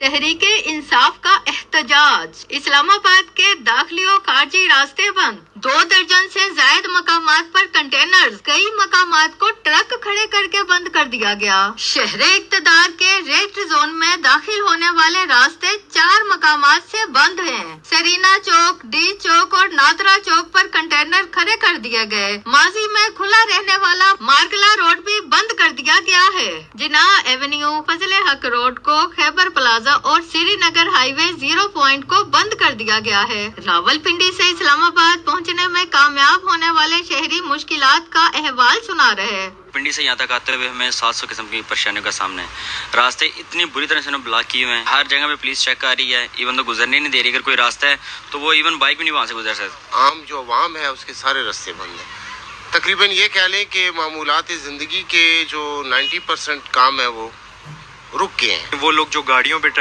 तहरीके इंसाफ का एहतजाज। इस्लामाबाद के दाखिली और खारजी रास्ते बंद। 2 दर्जन से ज्यादा मकामात पर कंटेनर्स, कई मकामात को ट्रक खड़े करके बंद कर दिया गया। शहर इक़्तिदार के रेड जोन में दाखिल होने वाले रास्ते 4 मकामात से बंद हैं। सरीना चौक, डी चौक और नादरा चौक पर कंटेनर खड़े कर दिए गए। माजी में खुला रहने वाला मार्गला रोड भी बंद कर दिया गया है। जिना एवेन्यू, फजले हक रोड को, खैबर प्लाजा और श्रीनगर हाईवे 0 पॉइंट को बंद कर दिया गया है। रावलपिंडी से इस्लामाबाद पहुंचने में कामयाब होने वाले शहरी मुश्किलात का अहवाल सुना रहे हैं। पिंडी से यहाँ तक आते हुए हमें 700 किस्म की परेशानियों का सामना है। रास्ते इतनी बुरी तरह से ब्लॉक किए हुए हैं, हर जगह पे पुलिस चेक आ रही है, इवन तो गुजरने नहीं दे रही। अगर कोई रास्ता है तो वो इवन बाइक भी नहीं वहाँ से गुजर सकती। आम जो अवाम है उसके सारे रास्ते बंद हैं। तकरीबन ये कह लें कि मामूलात ज़िंदगी के जो 90% काम है वो रुक गए हैं। वो लोग जो गाड़ियों पे